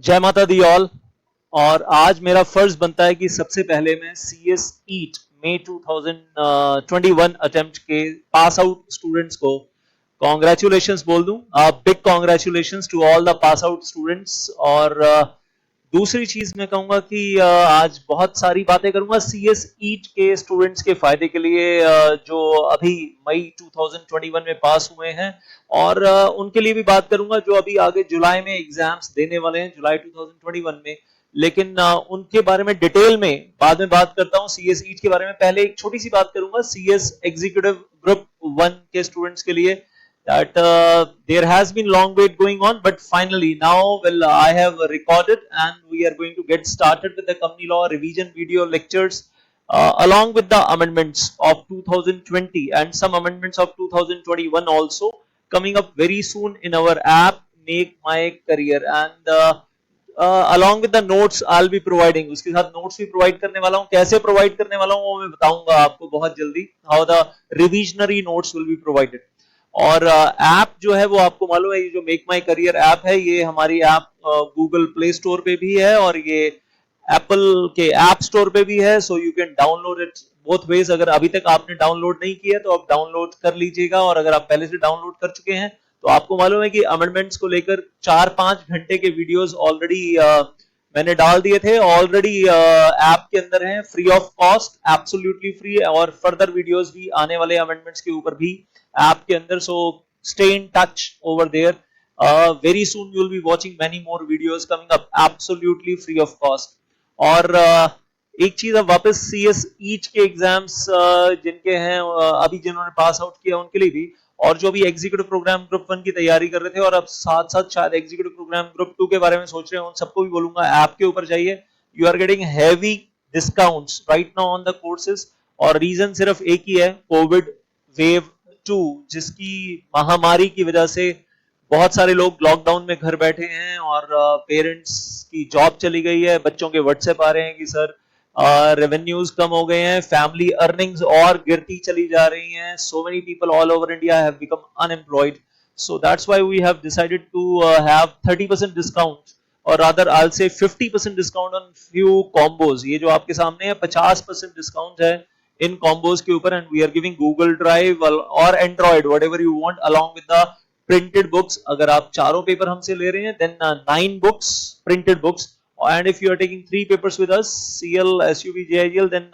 जय माता the all. और आज मेरा फर्ज बनता है कि सबसे पहले मैं सी एस ईट मई 2021 अटेम्प्ट के पास आउट स्टूडेंट्स को कॉन्ग्रेचुलेशंस बोल दूं। Big congratulations to all the pass out students. और दूसरी चीज मैं कहूंगा कि आज बहुत सारी बातें करूंगा सी एस ईट के स्टूडेंट्स के फायदे के लिए, जो अभी मई 2021 में पास हुए हैं। और उनके लिए भी बात करूंगा जो अभी आगे जुलाई में एग्जाम्स देने वाले हैं, जुलाई 2021 में। लेकिन उनके बारे में डिटेल में बाद में बात करता हूं। सी एस ईट के बारे में पहले एक छोटी सी बात करूंगा सी एस एग्जीक्यूटिव ग्रुप 1 के स्टूडेंट्स के लिए, that there has been long wait going on, but finally now, well, I have recorded and we are going to get started with the company law revision video lectures, along with the amendments of 2020 and some amendments of 2021 also coming up very soon in our app Make My Career. And along with the notes I'll be providing, उसके साथ notes भी provide करने वाला हूँ। कैसे provide करने वाला हूँ वो मैं बताऊंगा आपको बहुत जल्दी, how the revisionary notes will be provided। और ऐप जो है वो आपको मालूम है, ये जो मेक माई करियर ऐप है, ये हमारी ऐप गूगल प्ले स्टोर पे भी है और ये एप्पल के ऐप स्टोर पे भी है। So you can download it both ways. अगर अभी तक आपने डाउनलोड नहीं किया तो आप डाउनलोड कर लीजिएगा, और अगर आप पहले से डाउनलोड कर चुके हैं तो आपको मालूम है कि अमेंडमेंट्स को लेकर 4-5 घंटे के वीडियोस ऑलरेडी मैंने डाल दिए थे। ऑलरेडी ऐप के अंदर है, free of cost, absolutely free. और फर्दर वीडियोस भी आने वाले अमेंडमेंट्स के ऊपर भी ऐप के अंदर। So stay in touch over there. Very soon you will be watching many more videos coming up absolutely free of cost. और एक चीज, अब वापस सी एस ईच के एग्जाम्स जिनके हैं अभी जिन्होंने पास आउट किया उनके लिए भी, और जो भी एग्जीक्यूटिव प्रोग्राम ग्रुप 1 की तैयारी कर रहे थे और अब साथ साथ शायद एग्जीक्यूटिव प्रोग्राम ग्रुप 2 के बारे में सोच रहे हैं, उन सबको भी बोलूंगा ऐप के ऊपर जाइए। You are getting heavy discounts right now on the courses. और रीजन सिर्फ एक ही है, कोविड वेव 2, जिसकी महामारी की वजह से बहुत सारे लोग लॉकडाउन में घर बैठे हैं और पेरेंट्स की जॉब चली गई है। बच्चों के व्हाट्सएप आ रहे हैं कि सर रेवेन्यूज कम हो गए हैं, फैमिली अर्निंग्स और गिरती चली जा रही हैं। So many people all over India have become unemployed. So that's why we have decided to have 30% discount, or rather I'll say 50% discount on few combos। ये जो आपके सामने है 50% discount है इन combos के ऊपर, and we are giving Google Drive or Android whatever you want along with the printed books। अगर आप चारों पेपर हमसे ले रहे हैं then 9 books printed books, and if you are taking 3 papers with us, CL, SUB, JIL, then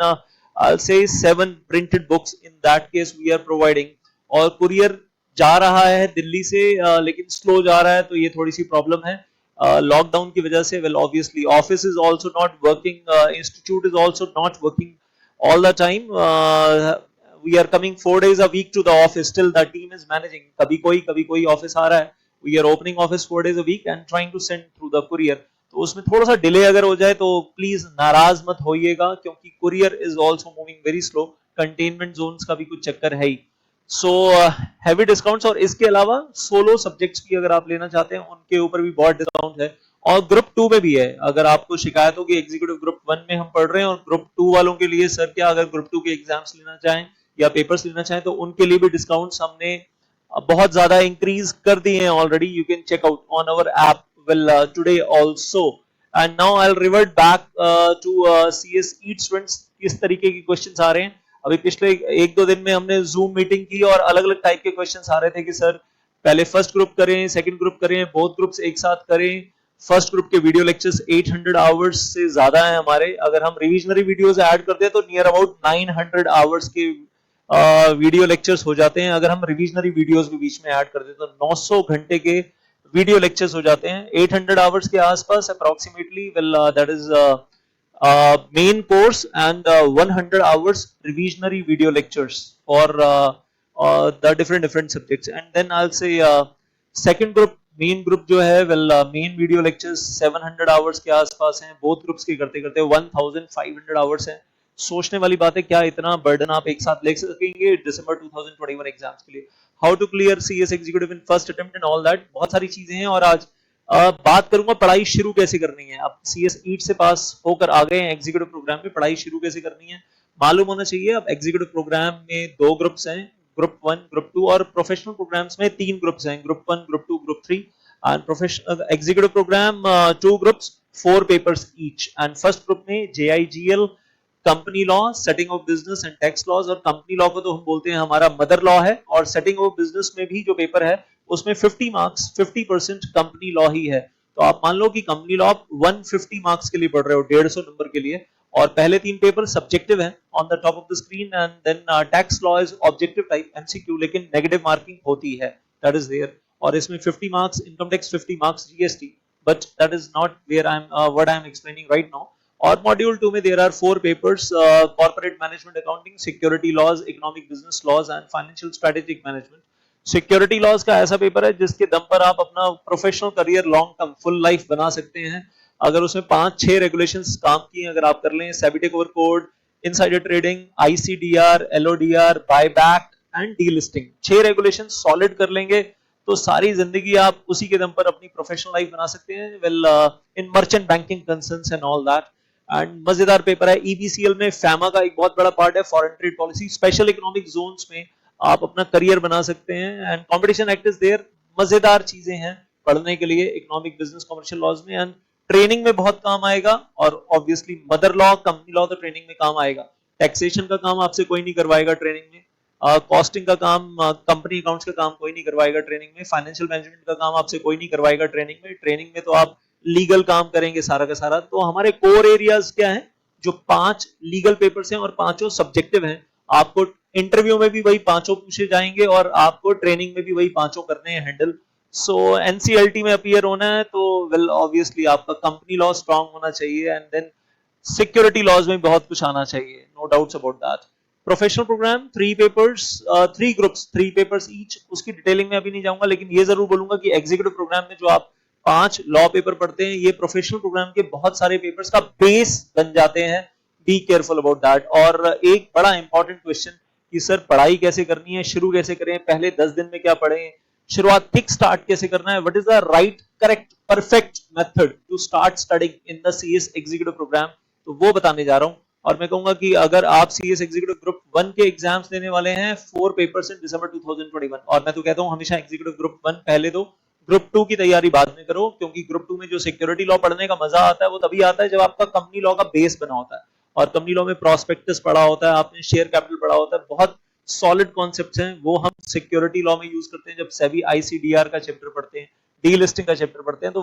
I'll say 7 printed books in that case we are providing। और courier जा रहा है दिल्ली से, लेकिन स्लो जा रहा है, तो ये थोड़ी सी प्रॉब्लम है लॉकडाउन की वजह से। Well obviously office is also not working, institute is also not working all the time. We are coming 4 days a week to the office, still the team is managing। कभी कोई office आ रहा है, we are opening office 4 days a week and trying to send through the courier। तो उसमें थोड़ा सा delay अगर हो जाए तो प्लीज नाराज मत होइएगा, क्योंकि courier is also moving very slow. Containment zones का भी कुछ चक्कर है ही। So heavy discounts. और इसके अलावा सोलो सब्जेक्ट्स भी अगर आप लेना चाहते हैं उनके ऊपर भी बहुत डिस्काउंट है, और ग्रुप 2 में भी है। अगर आपको शिकायत हो कि एग्जीक्यूटिव ग्रुप 1 में हम पढ़ रहे हैं और ग्रुप 2 वालों के लिए सर क्या, अगर ग्रुप 2 के एग्जाम्स लेना चाहें या पेपर्स लेना चाहें तो उनके लिए भी डिस्काउंट्स हमने बहुत ज्यादा इंक्रीज कर दिए हैं already. You can check out on our app well today also. And now I will revert back to CS EAT students. किस तरीके के क्वेश्चंस आ रहे हैं, अभी पिछले 1-2 दिन में हमने जूम मीटिंग की और अलग अलग टाइप के क्वेश्चंस आ रहे थे कि सर पहले फर्स्ट ग्रुप करें, सेकंड ग्रुप करें, बोथ ग्रुप्स एक साथ करें। फर्स्ट ग्रुप के वीडियो लेक्चर्स 800 आवर्स से ज्यादा है हमारे। अगर हम रिविजनरी वीडियोस ऐड करते हैं तो नियर अबाउट 900 आवर्स के वीडियो लेक्चर्स हो जाते हैं। अगर हम रिविजनरी वीडियोस भी बीच में ऐड करते हैं तो 900 घंटे के वीडियो लेक्चर्स हो जाते हैं, 800 आवर्स के आसपास approximately. Well that is main course and 100 hours revisionary video lectures for the different subjects। And then I'll say second group, main group जो है, well main video lectures 700 hours के आसपास हैं। both groups के करते करते 1500 hours हैं। सोचने वाली बात है, क्या इतना बर्डन आप एक साथ ले सकेंगे दिसंबर 2021 एग्जाम्स के लिए। How to clear CS executive in first attempt and all that, बहुत सारी चीजें हैं। और आज बात करूंगा पढ़ाई शुरू कैसे करनी है। अब CS EAT से पास होकर आ गए हैं एग्जीक्यूटिव प्रोग्राम में, पढ़ाई शुरू कैसे करनी है मालूम होना चाहिए। अब एग्जीक्यूटिव प्रोग्राम में 2 ग्रुप्स हैं, ग्रुप 1, ग्रुप 2, और प्रोफेशनल प्रोग्राम्स में 3 ग्रुप्स हैं, group 1, group 2, group 3। And professional executive program, two groups, 4 papers each. And first group में JIGL, company law, setting of business and tax laws. और company law को तो हम बोलते हैं हमारा मदर लॉ है, और सेटिंग ऑफ बिजनेस में भी जो पेपर है उसमें 50 मार्क्स, 50% कंपनी लॉ ही है। तो आप मान लो कि कंपनी लॉ 150 मार्क्स के लिए पढ़ रहे हो, 150 नंबर के लिए, और पहले 3 पेपर सब्जेक्टिव हैं on the top of the screen, and then tax law is objective type MCQ, लेकिन नेगेटिव मार्किंग होती है, दैट इज देयर। और इसमें 50 marks income tax, 50 marks GST, but that is not where I am what I am explaining right now. और module 2 में there are 4 papers, corporate management accounting, security laws, economic business laws and financial strategic management. Security laws का ऐसा paper है जिसके दम पर आप अपना professional career long term full life बना सकते हैं। अगर उसमें 5-6 रेगुलेशंस काम की अगर आप कर लें, SEBI takeover code, insider trading, ICDR, LODR, buyback and delisting, 6 regulation solid कर लेंगे तो सारी जिंदगी आप उसी के दम पर अपनी प्रोफेशनल लाइफ बना सकते हैं। Well, in merchant banking concerns and all that. And मजेदार पेपर है। ईबीसीएल में फैमा का एक बहुत बड़ा पार्ट है, foreign trade policy, special economic zones में आप अपना करियर बना सकते हैं। And competition act is there, मजेदार चीजें हैं पढ़ने के लिए इकोनॉमिक बिजनेस कमर्शियल लॉज में, एंड ट्रेनिंग में बहुत काम आएगा। और obviously mother law, company law तो ट्रेनिंग में काम आएगा। टैक्सेशन का काम आपसे कोई नहीं करवाएगा ट्रेनिंग में, कॉस्टिंग का काम, कंपनी अकाउंट्स का काम कोई नहीं करवाएगा ट्रेनिंग में, फाइनेंशियल मैनेजमेंट का काम आपसे कोई नहीं करवाएगा ट्रेनिंग में। ट्रेनिंग में तो आप लीगल काम करेंगे सारा का सारा। तो हमारे कोर एरियाज क्या है, जो 5 लीगल पेपर्स हैं और 5 सब्जेक्टिव हैं। आपको इंटरव्यू में भी वही 5 पूछे जाएंगे और आपको ट्रेनिंग में भी वही 5 करने हैं हैंडल। सो एनसीएलटी में अपीयर होना है तो वेल ऑब्वियसली आपका कंपनी लॉ स्ट्रांग होना चाहिए, एंड देन सिक्योरिटी लॉज में बहुत कुछ आना चाहिए, no doubts about that. Professional program 3 papers, 3 groups, 3 papers each. उसकी डिटेलिंग में अभी नहीं जाऊंगा, लेकिन ये जरूर बोलूंगा कि एग्जीक्यूटिव प्रोग्राम में जो आप 5 लॉ पेपर पढ़ते हैं, ये प्रोफेशनल प्रोग्राम के बहुत सारे पेपर्स का बेस बन जाते हैं। Be careful about that. और एक बड़ा इंपॉर्टेंट क्वेश्चन कि सर पढ़ाई कैसे करनी है, शुरू कैसे करें, पहले 10 दिन में क्या पढ़ें, शुरुआत किक स्टार्ट कैसे करना है, what is the right correct perfect method to start studying in the CS executive program, तो वो बताने जा रहा हूं। और मैं कहूंगा कि अगर आप सीएस एग्जीक्यूटिव ग्रुप 1 के एग्जाम्स देने वाले हैं, 4 पेपर्स इन दिसंबर 2021, और मैं तो कहता हूं हमेशा एग्जीक्यूटिव ग्रुप 1 पहले दो, ग्रुप 2 की तैयारी बाद में करो, क्योंकि ग्रुप 2 में जो सिक्योरिटी लॉ पढ़ने का मजा आता है वो तभी आता है जब आपका कंपनी लॉ का बेस बना होता है। और कंपनी लॉ में प्रोस्पेक्टस पढ़ा होता है, आपने शेयर कैपिटल पढ़ा होता है, बहुत सॉलिड कॉन्सेप्ट्स हैं, वो हम सिक्योरिटी लॉ में यूज करते हैं जब सेबी आईसीडीआर का चैप्टर पढ़ते हैं, डीलिस्टिंग का चैप्टर पढ़ते हैं, तो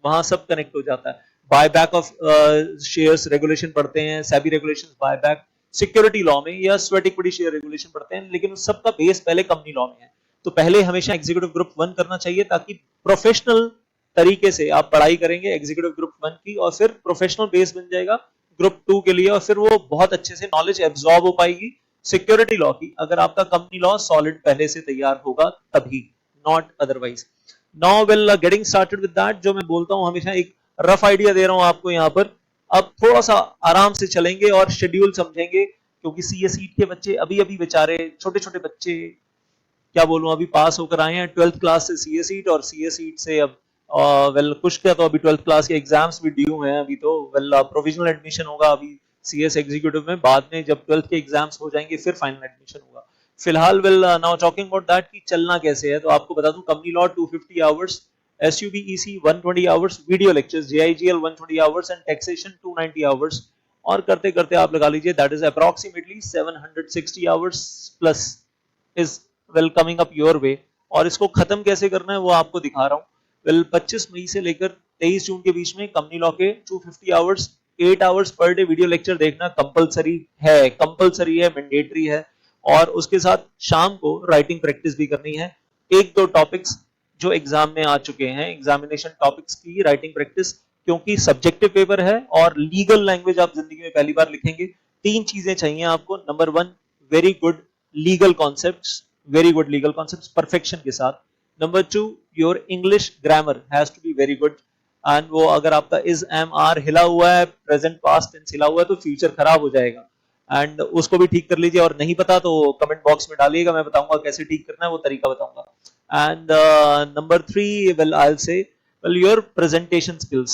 वहां सब कनेक्ट हो जाता है। बायबैक ऑफ शेयर्स रेगुलेशन पढ़ते हैं, SEBI regulations, buyback security law में, या स्वेट इक्विटी शेयर रेगुलेशन पढ़ते हैं, लेकिन उस सब का बेस पहले कंपनी लॉ में है। तो पहले हमेशा एग्जीक्यूटिव ग्रुप 1 करना चाहिए, ताकि प्रोफेशनल तरीके से आप पढ़ाई करेंगे एग्जीक्यूटिव ग्रुप 1 की, और फिर प्रोफेशनल बेस बन जाएगा ग्रुप 2 के लिए, और फिर वो बहुत अच्छे से नॉलेज एब्जॉर्ब हो पाएगी सिक्योरिटी लॉ की, अगर आपका कंपनी लॉ सॉलिड पहले से तैयार होगा तभी, not otherwise. Now well, getting started with that, जो मैं बोलता हूं हमेशा एक रफ आइडिया दे रहा हूं आपको यहाँ पर। अब थोड़ा सा आराम से चलेंगे और शेड्यूल समझेंगे, क्योंकि सीए सीट के बच्चे अभी अभी बेचारे छोटे छोटे बच्चे, क्या बोलूं, अभी पास होकर आए हैं 12th क्लास से सीए सीट, और सीए सीट से अब वेल कुछ क्या, तो अभी 12th क्लास के एग्जाम्स भी ड्यू हैं अभी, तो वेल प्रोविजनल एडमिशन होगा अभी सीएस एग्जीक्यूटिव में, बाद में जब 12th के एग्जाम्स हो जाएंगे फिर फाइनल एडमिशन होगा। फिलहाल well now talking about that कि चलना कैसे है, तो आपको बता दूं company law 250 hours, SUBEC 120 hours, video lectures JIGL 120 hours and taxation 290 hours, और करते करते आप लगा लीजिए that is approximately 760 hours plus is well coming up your way. और इसको खत्म कैसे करना है वो आपको दिखा रहा हूं। वेल 25 मई से लेकर 23 जून के बीच में कंपनी लॉ के 250 hours, 8 hours per day video lecture देखना कंपलसरी है, मैंडेटरी है। और उसके साथ शाम को राइटिंग प्रैक्टिस भी करनी है, 1-2 टॉपिक्स जो एग्जाम में आ चुके हैं, एग्जामिनेशन टॉपिक्स की राइटिंग प्रैक्टिस, क्योंकि सब्जेक्टिव पेपर है और लीगल लैंग्वेज आप जिंदगी में पहली बार लिखेंगे। 3 चीजें चाहिए आपको। Number 1, very good legal concepts, perfection के साथ। Number 2, your English grammar has to be very good, and वो अगर आपका इज एम आर हिला हुआ है, प्रेजेंट पास्ट टेंस हिला हुआ है, तो फ्यूचर खराब हो जाएगा, एंड उसको भी ठीक कर लीजिए। और नहीं पता तो कमेंट बॉक्स में डालिएगा, मैं बताऊंगा कैसे ठीक करना है, वो तरीका बताऊंगा। And number 3, well I will से well your presentation skills,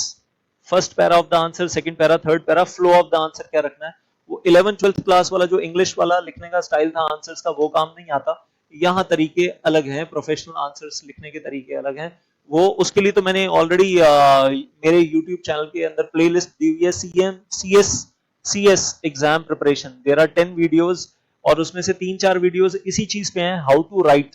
first para of the answer, second para, third para, flow of the answer क्या रखना है। वो 11th-12th क्लास वाला जो इंग्लिश वाला लिखने का स्टाइल था आंसर्स का, वो काम नहीं आता। यहाँ तरीके अलग हैं, प्रोफेशनल आंसर्स लिखने के तरीके अलग हैं। वो उसके लिए तो मैंने ऑलरेडी मेरे YouTube चैनल के अंदर प्लेलिस्ट दी हुई है, CS exam preparation. There are 10 videos और उसमें से 3-4 वीडियोस इसी चीज पे हैं, how to write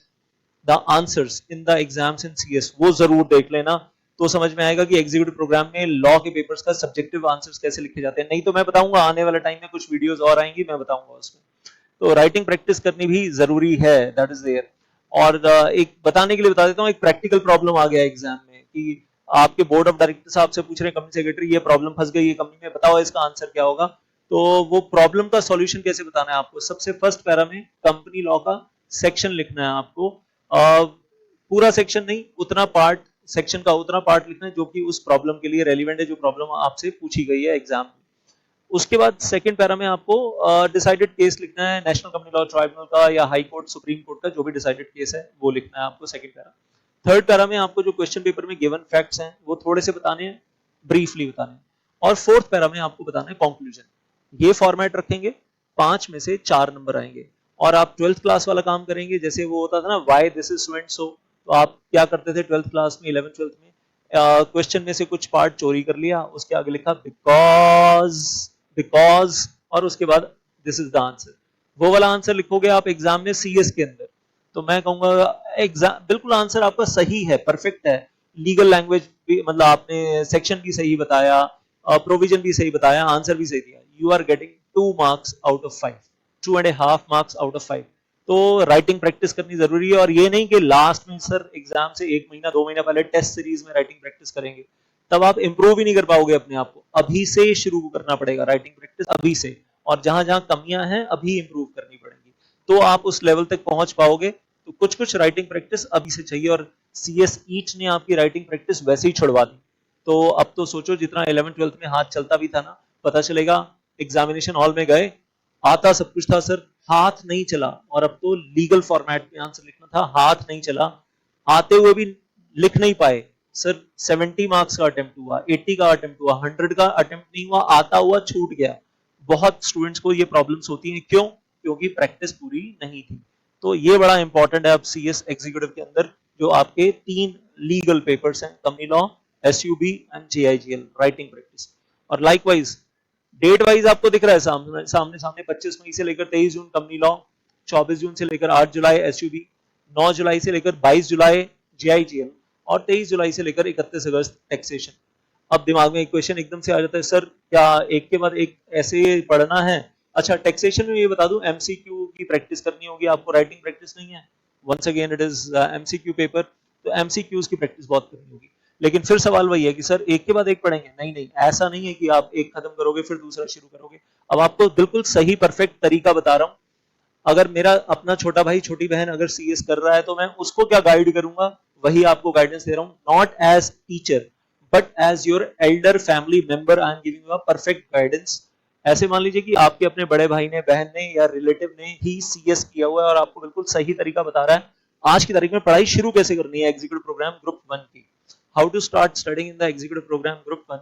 the answers in the exams in CS। वो जरूर देख लेना, तो समझ में आएगा कि एग्जीक्यूटिव प्रोग्राम में लॉ के पेपर्स का सब्जेक्टिव आंसर्स कैसे लिखे जाते हैं। नहीं तो मैं बताऊंगा, आने वाले टाइम में कुछ वीडियोस और आएंगी, मैं बताऊंगा उसमें। तो राइटिंग प्रैक्टिस करनी भी जरूरी है, दैट इज देयर। और एक बताने के लिए बता देता हूँ, एक प्रैक्टिकल प्रॉब्लम आ गया एग्जाम में कि आपके बोर्ड ऑफ डायरेक्टर साहब से पूछ रहे हैं, कंपनी सेक्रेटरी ये प्रॉब्लम फंस गई है कंपनी में, बताओ इसका आंसर क्या होगा। तो वो प्रॉब्लम का सॉल्यूशन कैसे बताना है आपको, सबसे फर्स्ट पैरा में कंपनी लॉ का सेक्शन लिखना है आपको। पूरा सेक्शन नहीं, उतना पार्ट, सेक्शन का उतना पार्ट लिखना है जो कि उस प्रॉब्लम के लिए रेलिवेंट है, जो प्रॉब्लम आपसे पूछी गई है एग्जाम में। उसके बाद सेकंड पैरा में आपको डिसाइडेड केस लिखना है, नेशनल कंपनी लॉ ट्राइब्यूनल का या हाई कोर्ट सुप्रीम कोर्ट का, जो भी डिसाइडेड केस है वो लिखना है आपको सेकंड पैरा। थर्ड पैरा में आपको जो क्वेश्चन पेपर में गिवन फैक्ट्स हैं वो थोड़े से बताने हैं, ब्रीफली बताने हैं। और फोर्थ पैरा में आपको बताना है कंक्लूजन। ये फॉर्मेट रखेंगे, 5 में से 4 नंबर आएंगे। और आप 12th क्लास वाला काम करेंगे, जैसे वो होता था ना why this is so and so, तो आप क्या करते थे 12th क्लास में, 11th 12th में क्वेश्चन में से कुछ पार्ट चोरी कर लिया, उसके आगे लिखा बिकॉज और उसके बाद दिस इज द आंसर। वो वाला आंसर लिखोगे आप एग्जाम में CS के अंदर, तो मैं कहूंगा एग्जाम बिल्कुल आंसर आपका सही है, परफेक्ट है। लीगल लैंग्वेज भी, मतलब आपने सेक्शन भी सही बताया, प्रोविजन भी सही बताया, आंसर भी सही दिया, you are getting 2 marks out of 5, 2.5 marks out of 5। तो राइटिंग प्रैक्टिस करनी जरूरी है। और ये नहीं कि लास्ट में सर एग्जाम से 1 महीना 2 महीना पहले टेस्ट सीरीज में राइटिंग प्रैक्टिस करेंगे, तब आप इंप्रूव ही नहीं कर पाओगे अपने आप को। अभी से शुरू करना पड़ेगा राइटिंग प्रैक्टिस, अभी से। और जहां जहां कमियां हैं अभी इंप्रूव करनी पड़ेंगी, तो आप उस लेवल तक पहुंच पाओगे। तो कुछ कुछ राइटिंग प्रैक्टिस अभी से चाहिए। और CS ईच ने आपकी राइटिंग प्रैक्टिस वैसे ही छुड़वा दी। तो अब तो सोचो, जितना 11th 12th में हाथ चलता भी था ना, पता चलेगा एग्जामिनेशन हॉल में गए, आता सब कुछ था सर, हाथ नहीं चला। और अब तो लीगल फॉर्मेट में आंसर लिखना था, हाथ नहीं चला, आते हुए भी लिख नहीं पाए सर। 70 मार्क्स का अटेम्प्ट हुआ, 80 का अटेम्प्ट हुआ, 100 का अटेम्प्ट नहीं हुआ, आता हुआ छूट गया। बहुत स्टूडेंट्स को ये प्रॉब्लम्स होती हैं, क्यों? क्योंकि प्रैक्टिस पूरी नहीं थी। तो ये बड़ा इंपॉर्टेंट है अब CS एग्जीक्यूटिव के अंदर, जो आपके 3 लीगल पेपर्स हैं, company law, SUB and JIGL, writing practice. और लाइकवाइज डेट वाइज आपको दिख रहा है सामने सामने सामने 25 मई से लेकर 23 जून कंपनी लॉ, 24 जून से लेकर 8 जुलाई SUB, 9 जुलाई से लेकर 22 जुलाई JIGL, और 23 जुलाई से लेकर 31 अगस्त टैक्सेशन। अब दिमाग में एक क्वेश्चन एकदम से आ जाता है, सर क्या एक के बाद एक ऐसे पढ़ना है? अच्छा, टैक्सेशन में ये बता दूं, MCQ की प्रैक्टिस करनी होगी आपको, राइटिंग प्रैक्टिस नहीं है। Once again it is MCQ paper, तो MCQs की प्रैक्टिस बहुत करनी होगी। लेकिन फिर सवाल वही है कि सर एक के बाद एक पढ़ेंगे? नहीं नहीं, ऐसा नहीं है कि आप एक खत्म करोगे फिर दूसरा शुरू करोगे। अब आपको बिल्कुल सही परफेक्ट तरीका बता रहा हूं। अगर मेरा अपना छोटा भाई छोटी बहन अगर CS कर रहा है, तो मैं उसको क्या गाइड करूंगा, वही आपको गाइडेंस दे रहा हूं। Not as teacher but as your elder family member, I am giving you a perfect guidance. ऐसे मान लीजिए कि आपके अपने बड़े भाई ने, बहन ने या रिलेटिव ने ही CS किया हुआ है और आपको बिल्कुल सही तरीका बता रहा है, आज की तारीख में पढ़ाई शुरू कैसे करनी है एग्जीक्यूटिव प्रोग्राम ग्रुप 1 की, how to start studying in the executive program group 1।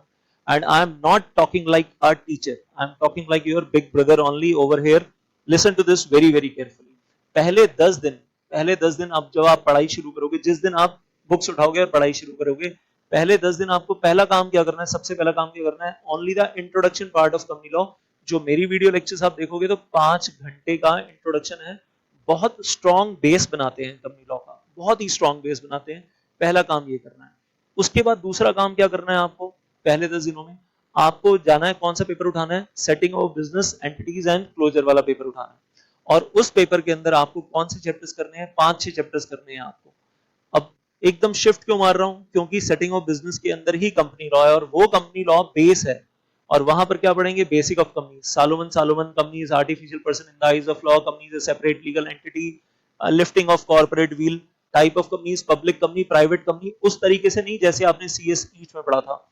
And I am not talking like a teacher, I am talking like your big brother only over here. Listen to this very very carefully. पहले 10 दिन अब जब आप पढ़ाई शुरू करोगे, जिस दिन आप बुक्स उठाओगे और पढ़ाई शुरू करोगे, पहले 10 दिन आपको पहला काम क्या करना है, सबसे पहला काम क्या करना है, only the introduction part of company law. जो मेरी वीडियो लेक्चर्स आप देखोगे तो 5 घंटे का इंट्रोडक्शन है, बहुत स्ट्रॉन्ग बेस बनाते हैं कंपनी लॉ का, बहुत ही स्ट्रॉन्ग बेस बनाते हैं। पहला काम ये करना है। उसके बाद दूसरा काम क्या करना है आपको, पहले 10 दिनों में आपको जाना है, कौन सा पेपर उठाना है, setting of business entities and closure वाला पेपर उठाना है। और उस पेपर के अंदर आपको कौन से चैप्टर्स करने हैं, 5-6 चैप्टर्स करने हैं आपको। अब एकदम शिफ्ट क्यों मार रहा हूं, क्योंकि सेटिंग ऑफ बिजनेस के अंदर ही कंपनी लॉ है और वो कंपनी लॉ बेस है। और वहां पर क्या पढ़ेंगे, basic of company, Salomon company is artificial person in the eyes of law, company is a separate legal entity, lifting of corporate wheel, type of companies, public company, private company, उस तरीके से नहीं जैसे आपने CS ईच में पढ़ा था,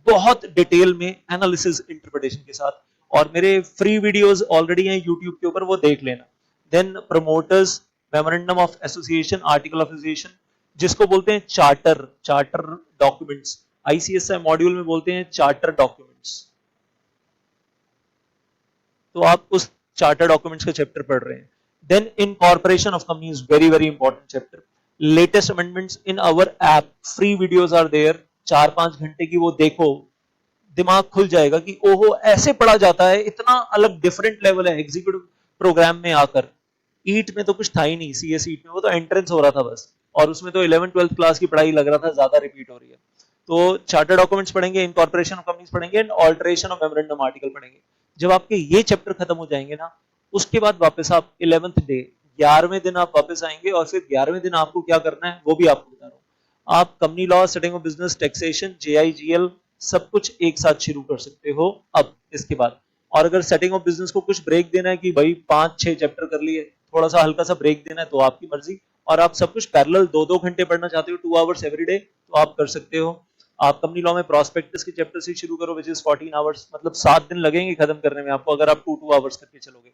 बहुत डिटेल में एनालिसिस इंटरप्रिटेशन के साथ। और मेरे फ्री वीडियोस ऑलरेडी हैं यूट्यूब के ऊपर, वो देख लेना। Then promoters, memorandum of association, article of association, जिसको बोलते हैं charter, charter documents, ICSI module में बोलते हैं चार्टर डॉक्यूमेंट्स। तो आप उस चार्टर डॉक्यूमेंट्स का चैप्टर पढ़ रहे हैं। Then incorporation of company is very very important chapter. Latest amendments in our app, free videos are there, 4-5 घंटे की वो देखो, दिमाग खुल जाएगा कि ओहो ऐसे पढ़ा जाता है, इतना अलग डिफरेंट लेवल है एग्जीक्यूटिव प्रोग्राम में आकर। ईट में तो कुछ था ही नहीं, सीएस ईट में वो तो एंट्रेंस हो रहा था बस, और उसमें तो 11th-12th क्लास की पढ़ाई लग रहा था ज्यादा रिपीट हो रही है। तो चार्टर डॉक्यूमेंट्स पढ़ेंगे, इनकॉर्पोरेशन ऑफ कंपनीज पढ़ेंगे and alteration of memorandum article पढ़ेंगे। जब आपके ये चैप्टर खत्म हो जाएंगे ना, उसके बाद वापस आप 11th डे 11वें दिन आप वापस आएंगे, और फिर 11वें दिन आपको क्या करना है वो भी आपको बता रहा हूँ। आप company law, setting of business, taxation, JIGL सब कुछ एक साथ शुरू कर सकते हो अब इसके बाद। और अगर सेटिंग ऑफ बिजनेस को कुछ ब्रेक देना है कि भाई 5-6 चैप्टर कर लिए, थोड़ा सा हल्का सा ब्रेक देना है, तो आपकी मर्जी। और आप सब कुछ पैरेलल 2-2 घंटे पढ़ना चाहते हो, 2 आवर्स एवरी डे, तो आप कर सकते हो। आप कंपनी लॉ में प्रोस्पेक्टस के चैप्टर से शुरू करो, विच इज 14 आवर्स, मतलब 7 दिन लगेंगे खत्म करने में आपको, अगर आप 2-2 आवर्स करके चलोगे।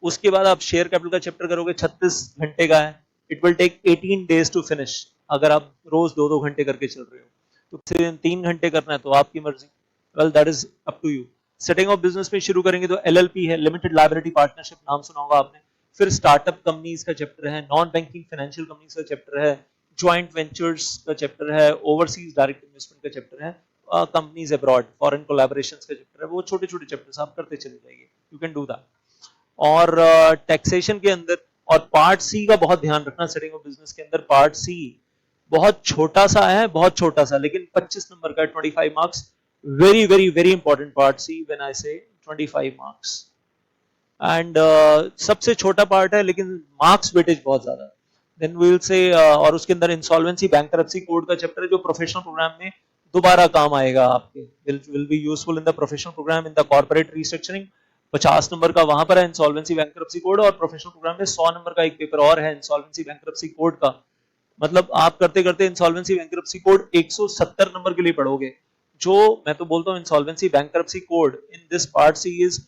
उसके बाद आप शेयर कैपिटल का चैप्टर करोगे, 36 घंटे का है, it will take 18 days to finish, अगर आप रोज 2-2 घंटे करके चल रहे हो। तो 3 घंटे करना है तो आपकी मर्जी, well that is up to you. Setting of business में शुरू करेंगे तो एलएलपी है, लिमिटेड लायबिलिटी पार्टनरशिप, नाम सुना होगा आपने। फिर स्टार्टअप कंपनीज का चैप्टर है, नॉन बैंकिंग फाइनेंशियल कंपनीज का चैप्टर है, ज्वाइंट वेंचर्स का चैप्टर है, ओवरसीज डायरेक्ट इन्वेस्टमेंट का चैप्टर है, कंपनीज अब्रॉड, फॉरेन कोलैबोरेशंस का चैप्टर है। वो छोटे छोटे चैप्टर्स आप करते चले जाइए, यू कैन डू दैट। और टैक्सेशन के अंदर और पार्ट सी का बहुत ध्यान रखना, सेटिंग ऑफ बिजनेस के अंदर पार्ट सी बहुत छोटा सा है, बहुत छोटा सा, लेकिन 25 नंबर का, 25 marks, very very very important part C, when I say 25 marks. And सबसे छोटा पार्ट है लेकिन मार्क्स वेटेज बहुत ज्यादा। देन वी विल से, और उसके अंदर इंसॉल्वेंसी बैंकरप्सी कोड का चैप्टर है, जो प्रोफेशनल प्रोग्राम में दोबारा काम आएगा आपके, will be useful in the professional program in the corporate restructuring. 50 number का वहां पर है इंसॉल्वेंसी बैंकरप्सी कोड, और प्रोफेशनल प्रोग्राम में 100 नंबर का एक पेपर और है इंसॉल्वेंसी बैंकरप्सी कोड का। मतलब आप करते करते इंसॉल्वेंसी बैंकरप्सी कोड 170 नंबर के लिए पढ़ोगे। जो मैं तो बोलता हूँ insolvency bankruptcy code in this part C is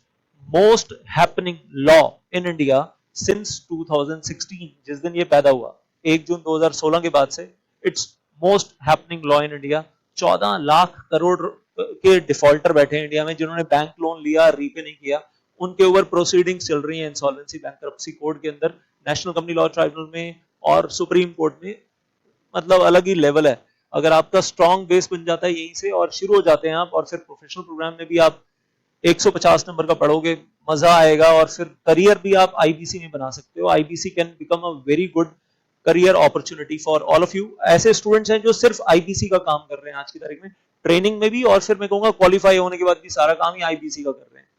most happening law in India since 2016, जिस दिन ये पैदा हुआ 1 जून 2016 के बाद से, it's most happening law in India. 14 lakh crore के डिफॉल्टर बैठे हैं इंडिया में, जिन्होंने बैंक लोन लिया, रीपे नहीं किया, उनके ऊपर प्रोसीडिंग्स चल रही हैं इंसॉल्वेंसी बैंकरप्सी कोड के अंदर, नेशनल कंपनी लॉ ट्राइब्यूनल में और सुप्रीम कोर्ट में। मतलब अलग ही लेवल है। अगर आपका स्ट्रॉन्ग बेस बन जाता है यहीं से और शुरू हो जाते हैं आप, और फिर प्रोफेशनल प्रोग्राम में भी आप 150 नंबर का पढ़ोगे, मजा आएगा, और फिर करियर भी आप आईबीसी में बना सकते हो। IBC can become a very good career opportunity for all of you. ऐसे स्टूडेंट्स हैं जो सिर्फ आईबीसी का काम कर रहे हैं आज की तारीख में, ट्रेनिंग में भी, और फिर मैं कहूंगा क्वालिफाई होने के बाद भी सारा काम ही आईबीसी का कर रहे हैं।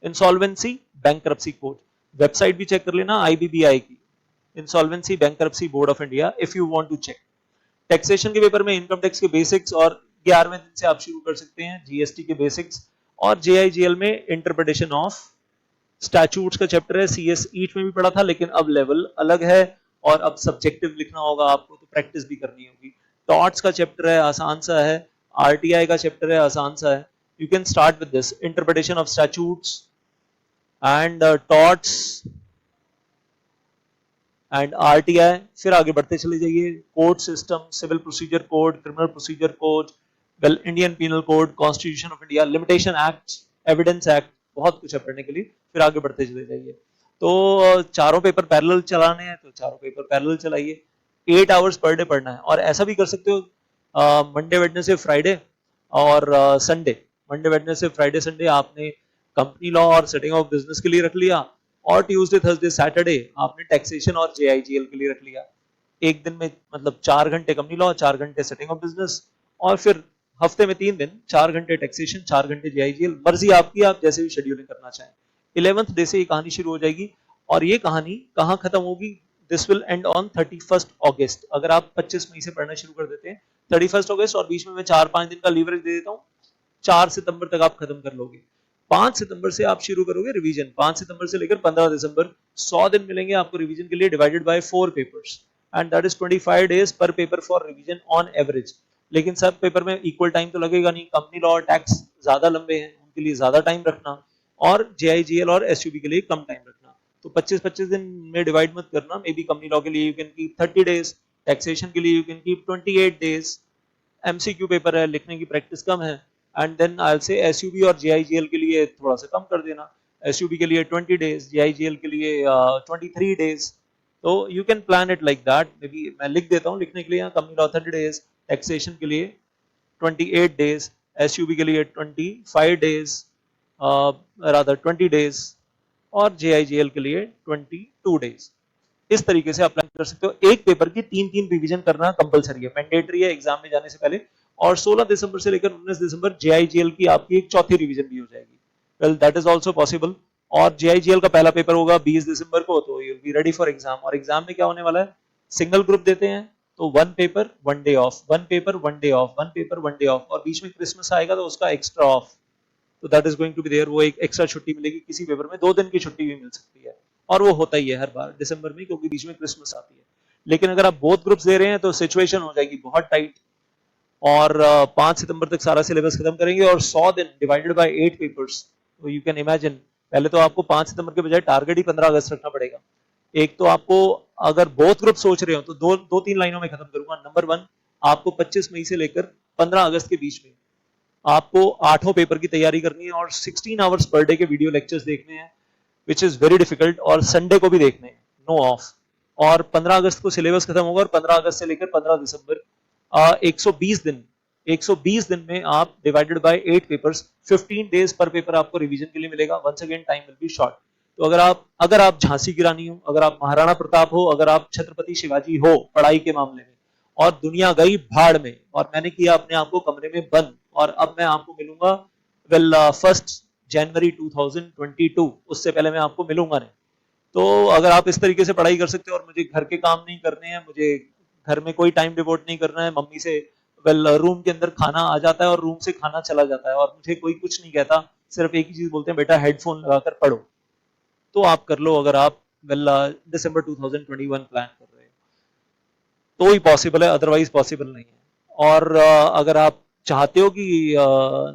इंसॉल्वेंसी बैंकरप्सी कोड, वेबसाइट भी चेक कर लेना आईबीबीआई की, insolvency bankruptcy board of India, if you want to check. Taxation के पेपर में इनकम टैक्स के बेसिक्स, और 11वें दिन से आप शुरू कर सकते हैं जीएसटी के बेसिक्स, और जेआईजीएल में इंटरप्रिटेशन ऑफ स्टैट्यूट्स का चैप्टर है। सीएस ईट में भी पढ़ा था, लेकिन अब लेवल अलग है, और अब सब्जेक्टिव लिखना होगा आपको, तो प्रैक्टिस भी करनी होगी। टॉट्स का चैप्टर है, आसान सा है। आरटीआई का चैप्टर है, आसान सा है। You can start with this, interpretation of statutes and torts and RTI. फिर आगे बढ़ते चले जाइए, court system, civil procedure code, criminal procedure code, well Indian penal code, constitution of India, limitation act, evidence act, बहुत कुछ है पढ़ने के लिए। फिर आगे बढ़ते चले जाइए। तो चारों पेपर पैरेलल चलाने हैं तो चारों पेपर पैरेलल चलाइए, 8 आवर्स पर डे पढ़ना है। और ऐसा भी कर सकते हो, मंडे वेडनेसडे फ्राइडे और Sunday, Monday Wednesday Friday Sunday आपने कंपनी लॉ और सेटिंग ऑफ बिजनेस के लिए रख लिया, और ट्यूसडे थर्सडे सैटरडे आपने टैक्सेशन और जेआईजीएल के लिए रख लिया। एक दिन में मतलब 4 घंटे कंपनी लॉ, 4 घंटे सेटिंग ऑफ बिजनेस, और फिर हफ्ते में 3 दिन 4 घंटे टैक्सेशन, 4 घंटे जेआईजीएल। मर्जी आपकी, आप जैसे भी शेड्यूलिंग करना चाहें। 11th डे से ये कहानी शुरू हो जाएगी, और ये कहानी कहाँ खत्म होगी, this will and on 31st अगस्त। अगर आप 25 मई से पढ़ना शुरू कर देते हैं 31st अगस्त, और बीच में मैं 4-5 दिन का लीवरेज दे देता हूँ, 4 सितंबर तक आप खत्म कर लोगे। 5 सितंबर से आप शुरू करोगे रिवीजन, 5 सितंबर से लेकर 15 दिसंबर, 100 दिन मिलेंगे आपको रिवीजन के लिए, divided by 4 papers, and that is 25 days पर paper for revision on average. लेकिन सब पेपर में इक्वल टाइम तो लगेगा नहीं, कंपनी लॉ और टैक्स ज्यादा लंबे हैं, उनके लिए ज्यादा टाइम रखना, और जेआईजीएल और एसयूबी के लिए कम टाइम रखना। तो 25-25 दिन में डिवाइड मत करना, मे बी कंपनी लॉ के लिए you can keep 30 days, taxation के लिए you can keep 28 days. MCQ paper है, लिखने की प्रैक्टिस कम है, and then I will say SUB और जेआईजीएल के लिए थोड़ा सा कम कर देना, एसयूबी के लिए 20 डेज, जेआईजीएल के लिए 23 डेज। तो you can plan it like that. May be मैं लिख देता हूँ लिखने के लिए, कंपनी लॉ 30 डेज, टैक्सेशन के लिए 28 डेज, एसयूबी के लिए 25 डेज, रादर 20 डेज, और जेआईजीएल के लिए 22 डेज। इस तरीके से अप्लाई कर सकते हो। एक पेपर की 3-3 रिवीजन करना कंपलसरी है, मैंडेटरी है एग्जाम में जाने से पहले। और 16 दिसंबर से लेकर 19 दिसंबर जेआईजीएल की आपकी एक चौथी रिवीजन भी हो जाएगी। Well that is also possible. और जेआईजीएल का पहला पेपर होगा 20 दिसंबर को, तो you will be ready for exam. और एग्जाम में क्या होने वाला है, सिंगल ग्रुप देते हैं तो 1 paper 1 day off, 1 paper 1 day off, 1 paper 1 day off, और बीच में क्रिसमस आएगा तो उसका एक्स्ट्रा ऑफ, तो that is going to be there. वो एक एक्स्ट्रा छुट्टी मिलेगी, किसी पेपर में 2 दिन की छुट्टी भी मिल सकती है, और वो होता ही है हर बार दिसंबर में, क्योंकि बीच में क्रिसमस आती है। लेकिन अगर आप बोथ ग्रुप्स दे रहे हैं तो सिचुएशन हो जाएगी बहुत टाइट। और 5 सितंबर तक सारा सिलेबस खत्म करेंगे, और 100 दिन डिवाइडेड बाय 8 पेपर्स, तो यू कैन इमेजिन। पहले तो आपको 5 सितंबर के बजाय टारगेट ही 15 अगस्त रखना पड़ेगा। एक तो आपको, अगर बोथ ग्रुप सोच रहे हो तो दो तीन लाइनों में खत्म करूंगा। नंबर 1, आपको 25 मई से लेकर 15 अगस्त के बीच में आपको 8 पेपर की तैयारी करनी है, और 16 आवर्स पर डे के वीडियो लेक्चर्स देखने हैं, विच इज वेरी डिफिकल्ट, और संडे को भी देखने हैं, नो ऑफ। और 15 अगस्त को सिलेबस खत्म होगा, और 15 अगस्त से लेकर 15 दिसंबर 120 दिन, 120 दिन में आप डिवाइडेड बाय 8 पेपर्स, 15 डेज पर पेपर आपको रिवीजन के लिए मिलेगा। Once again time will be short. तो अगर आप झांसी की रानी हो, अगर आप महाराणा प्रताप हो, अगर आप छत्रपति शिवाजी हो पढ़ाई के मामले में, और दुनिया गई भाड़ में, और मैंने किया अपने आप को कमरे में बंद, और अब मैं आपको मिलूंगा 1 जनवरी 2022, उससे पहले मैं आपको मिलूंगा नहीं। तो अगर आप इस तरीके से पढ़ाई कर सकते हो, और मुझे घर के काम नहीं करने हैं, मुझे घर में कोई टाइम डिवोट नहीं करना है, मम्मी से रूम के अंदर खाना आ जाता है और रूम से खाना चला जाता है, और मुझे कोई कुछ नहीं कहता, सिर्फ एक ही चीज बोलते हैं, बेटा हेडफोन लगाकर पढ़ो, तो आप कर लो। अगर आप दिसंबर 2021 प्लान कर रहे हैं तो ही पॉसिबल है, अदरवाइज पॉसिबल नहीं है। और अगर आप चाहते हो कि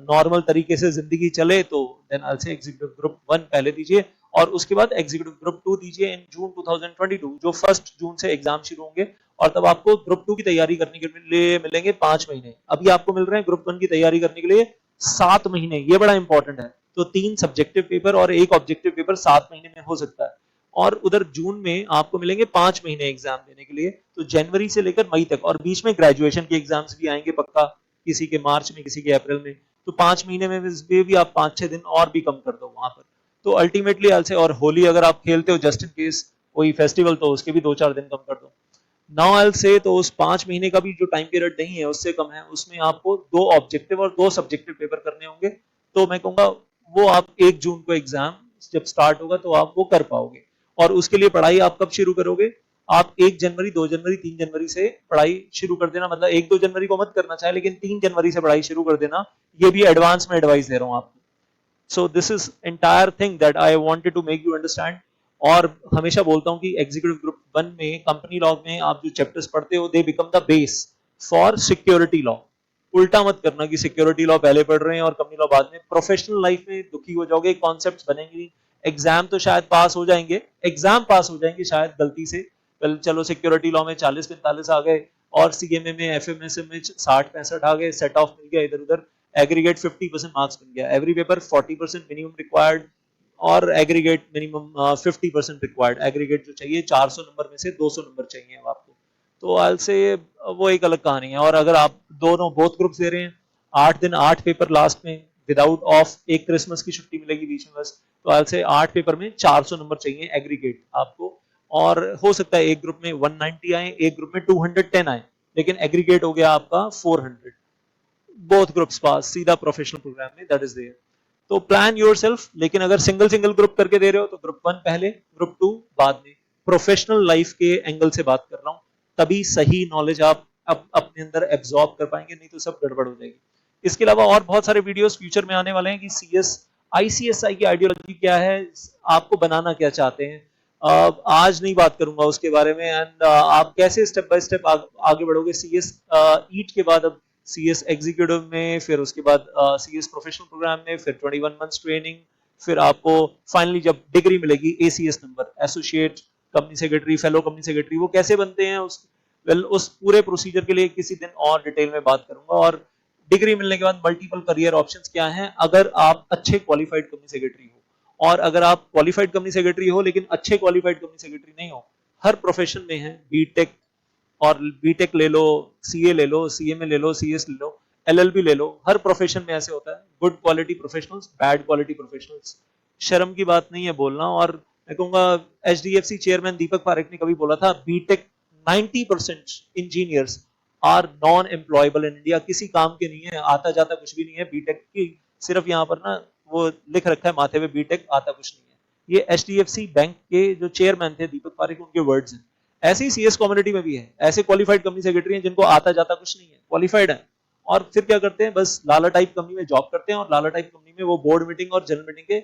नॉर्मल तरीके से जिंदगी चले, तो देन आई से एग्जीक्यूटिव ग्रुप 1 पहले दीजिए, और उसके बाद एग्जीक्यूटिव ग्रुप 2 दीजिए इन जून 2022, जो 1 जून से एग्जाम शुरू होंगे। और तब आपको ग्रुप 2 की तैयारी करने के लिए मिलेंगे 5 महीने। अभी आपको मिल रहे हैं ग्रुप 1 की तैयारी करने के लिए 7 महीने, ये बड़ा इंपॉर्टेंट है। तो 3 सब्जेक्टिव पेपर और 1 ऑब्जेक्टिव पेपर 7 महीने में हो सकता है। और उधर जून में आपको मिलेंगे 5 महीने एग्जाम देने के लिए, तो जनवरी से लेकर मई तक, और बीच में ग्रेजुएशन के एग्जाम्स भी आएंगे पक्का, किसी के मार्च में, किसी के अप्रैल में। तो 5 महीने में भी आप 5-6 दिन और भी कम कर दो वहां पर। तो अल्टीमेटली आलसे, और होली अगर आप खेलते हो जस्ट इन केस कोई फेस्टिवल, तो उसके भी 2-4 दिन कम कर दो। नाउ आई से, तो उस 5 महीने का भी जो टाइम पीरियड नहीं है, उससे कम है, उसमें आपको 2 ऑब्जेक्टिव और 2 सब्जेक्टिव पेपर करने होंगे। तो मैं कहूंगा वो आप 1 जून को एग्जाम जब स्टार्ट होगा तो आप वो कर पाओगे। और उसके लिए पढ़ाई आप कब शुरू करोगे, आप 1 जनवरी, 2 जनवरी, 3 जनवरी से पढ़ाई शुरू कर देना। मतलब 1-2 जनवरी को मत करना चाहे, लेकिन 3 जनवरी से पढ़ाई शुरू कर देना। ये भी एडवांस में एडवाइस दे रहा हूं आपको। So this is entire thing that I wanted to make you understand. और हमेशा बोलता हूं कि एग्जीक्यूटिव ग्रुप 1 में, कंपनी लॉ में आप जो चैप्टर्स पढ़ते हो, they become the base for security law. उल्टा मत करना कि सिक्योरिटी लॉ पहले पढ़ रहे हैं और कंपनी लॉ बाद में। प्रोफेशनल लाइफ में दुखी हो जाओगे, कॉन्सेप्ट्स बनेंगे, एग्जाम तो शायद पास हो जाएंगे, एग्जाम पास हो जाएंगे शायद गलती से, चलो सिक्योरिटी लॉ में 40-45 आ गए, और सीएमए में, एफएमएसए में 60-65 आ गए, सेट ऑफ मिल गया इधर उधर, एग्रीगेट 50% मार्क्स मिल गया, एवरी पेपर 40% मिनिमम रिक्वायर्ड, और एग्रीगेट मिनिमम 50% रिक्वायर्ड। एग्रीगेट जो चाहिए 400 नंबर में से 200 नंबर चाहिए अब आपको। तो आई से वो एक अलग कहानी है। और अगर आप दोनों बोथ ग्रुप्स दे रहे हैं, 8 दिन 8 पेपर लास्ट में विदाउट ऑफ, एक क्रिसमस की छुट्टी मिलेगी बीच में बस, तो आई से 8 पेपर में 400 नंबर चाहिए एग्रीगेट आपको। और हो सकता है एक ग्रुप में 190 आए, एक ग्रुप में 210 आए, लेकिन एग्रीगेट हो गया आपका 400। बोथ ग्रुप्स पास सीधा प्रोफेशनल प्रोग्राम में, दैट इज देयर। तो प्लान योरसेल्फ। लेकिन अगर सिंगल सिंगल ग्रुप करके दे रहे हो तो ग्रुप 1 पहले, ग्रुप 2 बाद में। प्रोफेशनल लाइफ के एंगल से बात कर रहा हूं, तभी सही नॉलेज आप अपने अंदर एब्जॉर्ब कर पाएंगे, नहीं तो सब गड़बड़ हो जाएगी। इसके अलावा और बहुत सारे वीडियोस फ्यूचर में आने वाले हैं कि सीएस आईसीएसआई की आइडियोलॉजी क्या है, आपको बनाना क्या चाहते हैं। आज नहीं बात करूंगा उसके बारे में, एंड आप कैसे स्टेप बाय स्टेप आगे बढ़ोगे सीएस ईट के बाद। अब सीएस एग्जीक्यूटिव में, फिर उसके बाद सीएस प्रोफेशनल प्रोग्राम में, फिर 21 मंथ्स ट्रेनिंग, फिर आपको फाइनली जब डिग्री मिलेगी ACS number, associate company secretary, fellow company secretary, वो कैसे बनते हैं उस पूरे प्रोसीजर के लिए किसी दिन और डिटेल में बात करूंगा। और डिग्री मिलने के बाद मल्टीपल करियर ऑप्शंस क्या हैं अगर आप अच्छे क्वालिफाइड कंपनी सेक्रेटरी हो, और अगर आप क्वालिफाइड कंपनी सेक्रेटरी हो लेकिन अच्छे क्वालिफाइड कंपनी सेक्रेटरी नहीं हो, हर प्रोफेशन में है, बीटेक और बीटेक ले लो, सीए ले लो, सीएमए ले लो, सीएस ले लो, एलएलबी ले लो, हर प्रोफेशन में ऐसे होता है, good quality professionals, bad quality professionals. शर्म की बात नहीं है बोलना। और मैं कहूंगा एचडीएफसी चेयरमैन दीपक पारेख ने कभी बोला था, BTech 90% engineers are non employable in India, किसी काम के नहीं है, आता जाता कुछ भी नहीं है बीटेक की, सिर्फ यहाँ पर ना वो लिख रखा है माथे पे बीटेक, आता कुछ नहीं है। ये एचडीएफसी बैंक के जो चेयरमैन थे दीपक पारेख, उनके वर्ड्स हैं। ऐसे ही सीएस कम्युनिटी में भी है, ऐसे क्वालिफाइड कंपनी सेक्रेटरी हैं जिनको आता जाता कुछ नहीं है, क्वालिफाइड है, और फिर क्या करते हैं, बस लाला टाइप कंपनी में जॉब करते हैं, और लाला टाइप कंपनी में वो बोर्ड मीटिंग और जनरल मीटिंग के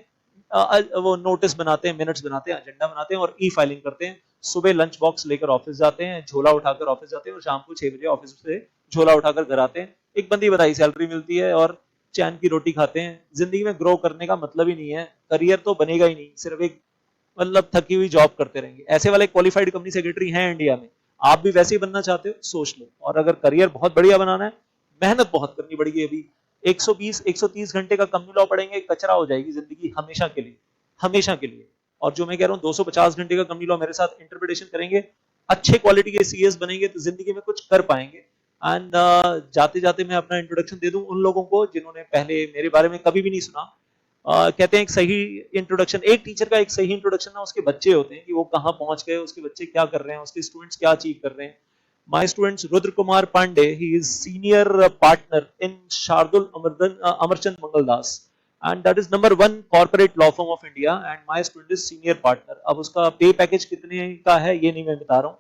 वो नोटिस बनाते हैं, मिनट्स बनाते हैं, एजेंडा बनाते हैं और ई फाइलिंग करते हैं। सुबह लंच बॉक्स लेकर ऑफिस जाते हैं, झोला उठाकर ऑफिस जाते हैं, और शाम को 6 बजे ऑफिस से झोला उठाकर घर आते हैं। एक बंदी बताई सैलरी मिलती है और चैन की रोटी खाते हैं। जिंदगी में ग्रो करने का मतलब ही नहीं है, करियर तो बनेगा ही नहीं, सिर्फ एक मतलब थकी हुई जॉब करते रहेंगे। ऐसे वाले क्वालिफाइड कंपनी सेक्रेटरी हैं इंडिया में। आप भी वैसे ही बनना चाहते हो, सोच लो। और अगर करियर बहुत बढ़िया बनाना है, मेहनत बहुत करनी पड़ेगी। अभी 120-130 घंटे का कंपनी लॉ पढ़ेंगे, कचरा हो जाएगी जिंदगी हमेशा के लिए, हमेशा के लिए। और जो मैं कह रहा हूँ 250 घंटे का कंपनी लॉ मेरे साथ इंटरप्रिटेशन करेंगे, अच्छे क्वालिटी के सीएस बनेंगे, तो जिंदगी में कुछ कर पाएंगे। एंड जाते जाते मैं अपना इंट्रोडक्शन दे दूं उन लोगों को जिन्होंने पहले मेरे बारे में कभी भी नहीं सुना। कहते हैं एक सही इंट्रोडक्शन, एक टीचर का एक सही इंट्रोडक्शन ना उसके बच्चे होते हैं, कि वो कहाँ पहुंच गए, उसके बच्चे क्या कर रहे हैं, उसके स्टूडेंट्स क्या अचीव कर रहे हैं। My students Rudra Kumar Pandey, he is senior partner in Shardul Amarchand Mangaldas, and that is number 1 corporate law firm of India, and my student is senior partner. अब उसका पे पैकेज कितने का है ये नहीं मैं बता रहा हूँ।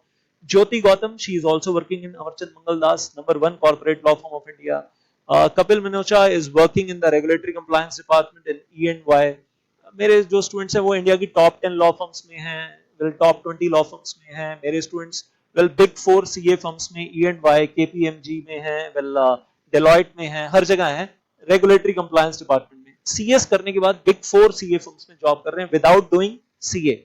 Jyoti Gautam, she is also working in Amarchand Mangaldas, number 1 corporate law firm of India. Kapil Minocha is working in the regulatory compliance department in E&Y. मेरे जो स्टूडेंट्स हैं वो इंडिया की टॉप 10 लॉ फर्म्स में हैं, वेल टॉप 20 लॉ फर्म्स में हैं। मेरे students well big 4 CA firms में, E&Y, KPMG में हैं, वेल डेलॉयट में हैं, हर जगह हैं रेगुलेटरी कंप्लायंस डिपार्टमेंट में। सीएस करने के बाद बिग 4 सीए फर्म्स में जॉब कर रहे हैं विदाउट डूइंग सीए।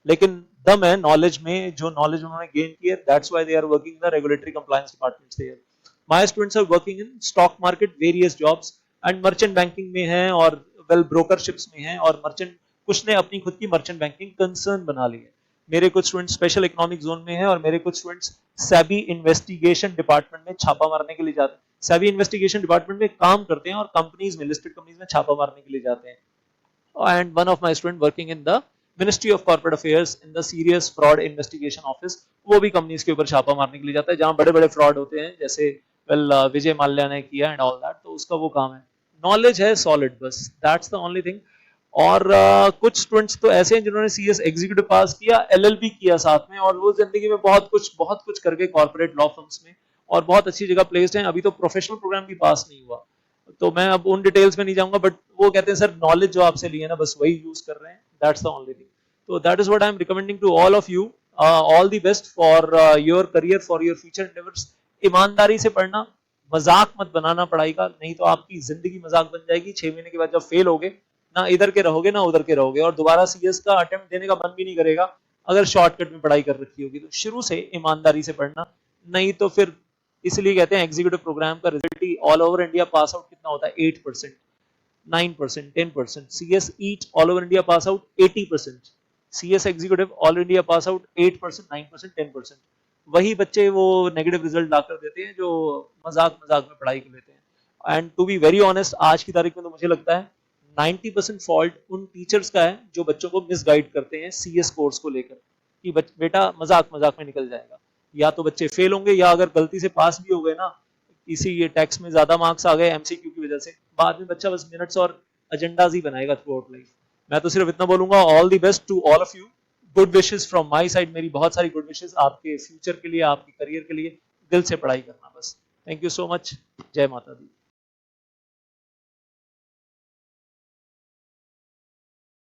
लेकिन दम है नॉलेज में, जो नॉलेज उन्होंने गेन की है, that's why they are working in the regulatory compliance departments there. My students are working in stock market various jobs and merchant banking में हैं, और वेल ब्रोकरशिप्स में हैं, और मर्चेंट कुछ ने अपनी खुद की मर्चेंट बैंकिंग कंसर्न बना ली है। मेरे कुछ स्टूडेंट्स स्पेशल इकोनॉमिक जोन में हैं, और मेरे कुछ स्टूडेंट्स सेबी इन्वेस्टिगेशन डिपार्टमेंट में छापा मारने के लिए जाते हैं। सेबी इन्वेस्टिगेशन डिपार्टमेंट में काम करते हैं और कंपनीज में, लिस्टेड कंपनीज में छापा मारने के लिए जाते हैं। And one of my student working in the Ministry of Corporate Affairs in the Serious Fraud Investigation Office, वो भी कंपनीज के ऊपर छापा मारने के लिए जाता है जहां बड़े बड़े फ्रॉड होते हैं, जैसे वेल विजय माल्या ने किया एंड ऑल दैट, तो उसका वो काम है। नॉलेज है सॉलिड, बस दैट्स द ओनली थिंग। और कुछ स्टूडेंट्स तो ऐसे हैं जिन्होंने सीएस एग्जीक्यूटिव पास किया, एलएलबी किया साथ में, और वो जिंदगी में बहुत कुछ करके कॉर्पोरेट लॉ फर्म्स में और बहुत अच्छी जगह प्लेस्ड हैं। अभी तो प्रोफेशनल प्रोग्राम भी पास नहीं हुआ, तो मैं अब उन डिटेल्स में नहीं जाऊंगा, बट वो कहते हैं सर नॉलेज जो आपसे ली है ना बस वही यूज कर रहे हैं, दैट्स द ओनली थिंग। तो that is what I am recommending to all of you. All the best for your career, for your future endeavours. ईमानदारी से पढ़ना, मजाक मत बनाना पढ़ाई का, नहीं तो आपकी जिंदगी मजाक बन जाएगी। 6 महीने के बाद जब फेल होगे, ना इधर के रहोगे ना उधर के रहोगे, और दोबारा सीएस का अटेम्प्ट देने का मन भी नहीं करेगा अगर शॉर्टकट में पढ़ाई कर रखी होगी। तो शुरू से ईमानदारी से पढ़ना, नहीं तो फिर इसलिए कहते हैं एग्जीक्यूटिव प्रोग्राम का रिजल्ट ही all over India pass out कितना होता है, 8%, 9%, 10%। CSEET all over India pass out 80%, CS executive all India pass out 8%, 9%, 10%। वही बच्चे वो नेगेटिव रिजल्ट लाकर देते हैं जो मजाक मजाक में पढ़ाई कर लेते हैं। And to be very honest, आज की तारीख में तो मुझे लगता है 90% फॉल्ट उन टीचर्स का है जो बच्चों को मिसगाइड करते हैं सीएस कोर्स को लेकर, कि बेटा मजाक मजाक में निकल जाएगा। या तो बच्चे फेल होंगे, या अगर गलती से पास भी हो गए ना, किसी ये टेक्स्ट में ज्यादा मार्क्स आ गए एमसीक्यू की वजह से, बाद में बच्चा बस मिनट्स और एजेंडाज ही बनाएगा थ्रू आउट लाइफ। मैं तो सिर्फ इतना बोलूंगा, all the best to all of you, good wishes from my side. मेरी बहुत सारी गुड विशेस आपके फ्यूचर के लिए, आपके करियर के लिए। दिल से पढ़ाई करना बस। Thank you so much. जय माता दी।